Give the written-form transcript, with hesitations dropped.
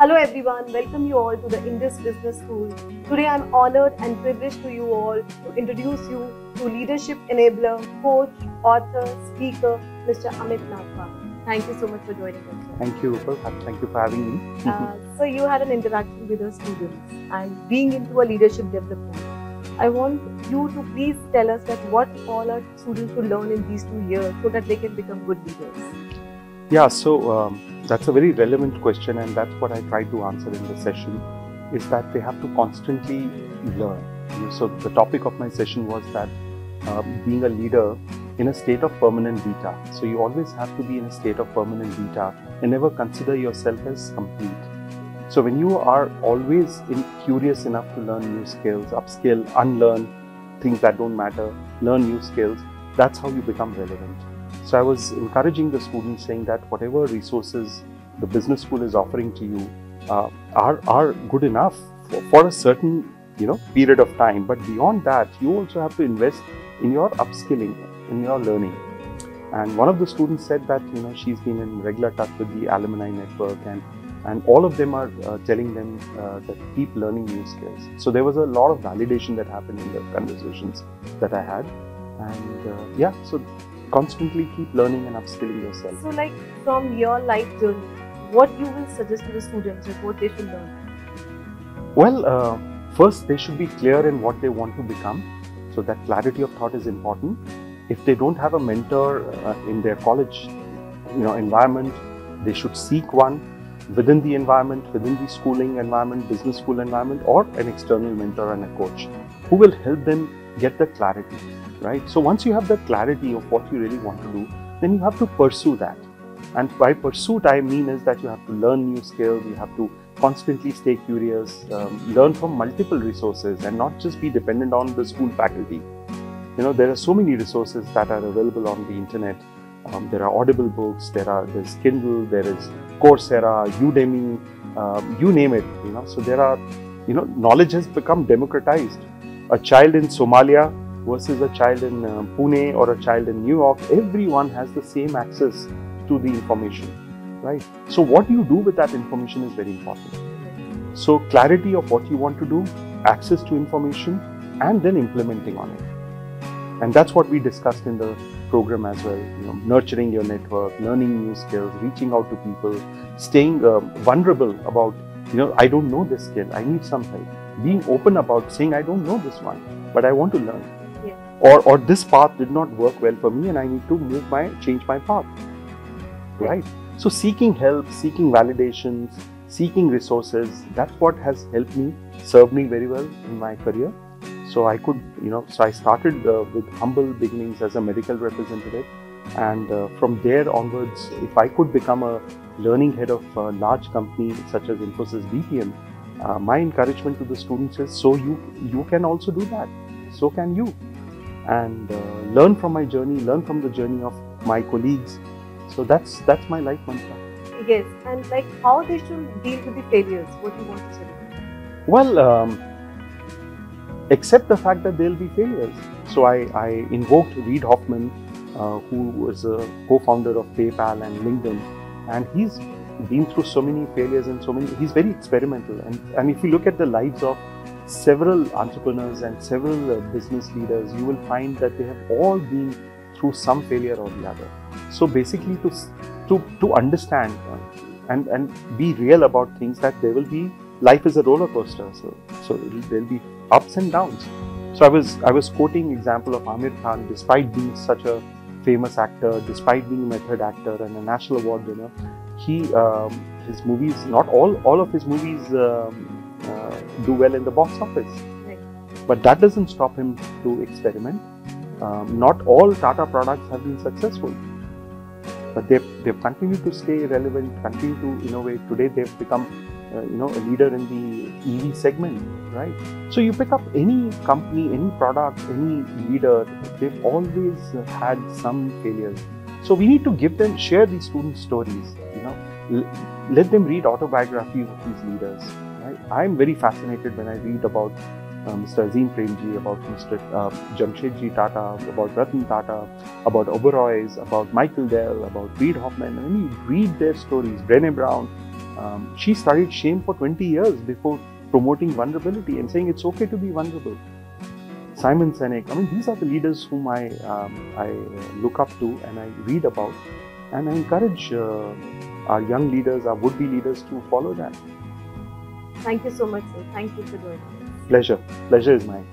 Hello everyone, welcome you all to the Indus Business School. Today I'm honored and privileged to you all to introduce you to leadership enabler, coach, author, speaker, Mr. Amit Nathwa. Thank you so much for joining us. Thank you, Rupal. Thank you for having me. So you had an interaction with the students and being into a leadership development. I want you to please tell us that what all are students to learn in these 2 years so that they can become good leaders. Yeah, so that's a very relevant question, and that's what I try to answer in the session, is that they have to constantly learn. So the topic of my session was that being a leader in a state of permanent beta. So you always have to be in a state of permanent beta and never consider yourself as complete. So when you are always curious enough to learn new skills, upskill, unlearn things that don't matter, learn new skills, that's how you become relevant. So I was encouraging the students, saying that whatever resources the business school is offering to you are good enough for a certain period of time. But beyond that, you also have to invest in your upskilling, in your learning. And one of the students said that she's been in regular touch with the alumni network, and all of them are telling them that keep learning new skills. So there was a lot of validation that happened in the conversations that I had. And so constantly keep learning and upskilling yourself. So like from your life journey, what you will suggest to the students and what they should learn? Well, first they should be clear in what they want to become. So that clarity of thought is important. If they don't have a mentor in their college environment, they should seek one within the environment, within the schooling environment, business school environment, or an external mentor and a coach who will help them get the clarity. Right? So once you have the clarity of what you really want to do, then you have to pursue that. And by pursuit, I mean is that you have to learn new skills, you have to constantly stay curious, learn from multiple resources and not just be dependent on the school faculty. There are so many resources that are available on the internet. There are Audible books, there's Kindle, there is Coursera, Udemy, you name it. So there are, knowledge has become democratized. A child in Somalia versus a child in Pune or a child in New York, everyone has the same access to the information, right? So what you do with that information is very important. So clarity of what you want to do, access to information, and then implementing on it. And that's what we discussed in the program as well. Nurturing your network, learning new skills, reaching out to people, staying vulnerable about, I don't know this skill, I need some help. Being open about saying, I don't know this one, but I want to learn. Or this path did not work well for me and I need to change my path, right? So seeking help, seeking validations, seeking resources, that's what has helped me, served me very well in my career. So I could, so I started with humble beginnings as a medical representative, and from there onwards, if I could become a learning head of a large company such as Infosys BPM, my encouragement to the students is, so you can also do that, so can you. And learn from my journey, learn from the journey of my colleagues. So that's my life mantra. Yes, and like how they should deal with the failures, what you want to say? Well, accept the fact that there will be failures. So I invoked Reid Hoffman, who was a co-founder of PayPal and LinkedIn, and he's been through so many failures and he's very experimental. And if you look at the lives of several entrepreneurs and several business leaders, you will find that they have all been through some failure or the other. So basically to understand and be real about things, that there will be, life is a roller coaster, so there'll be ups and downs. So I was quoting example of Aamir Khan. Despite being such a famous actor, despite being a method actor and a national award winner, his movies, not all of his movies do well in the box office. Right. But that doesn't stop him to experiment. Not all Tata products have been successful, but they've continued to stay relevant, continue to innovate. Today they've become a leader in the EV segment, right? So you pick up any company, any product, any leader, they've always had some failures. So we need to share these students' stories, let them read autobiographies of these leaders. Right? I'm very fascinated when I read about Mr. Azim Premji, about Mr. Jamshedji Tata, about Ratan Tata, about Oberoi's, about Michael Dell, about Reid Hoffman. And when you read their stories, Brené Brown, She studied shame for 20 years before promoting vulnerability and saying it's okay to be vulnerable. Simon Sinek, I mean, these are the leaders whom I look up to and I read about, and I encourage our young leaders, our would-be leaders to follow that. Thank you so much, sir. Thank you for doing this. Pleasure is mine.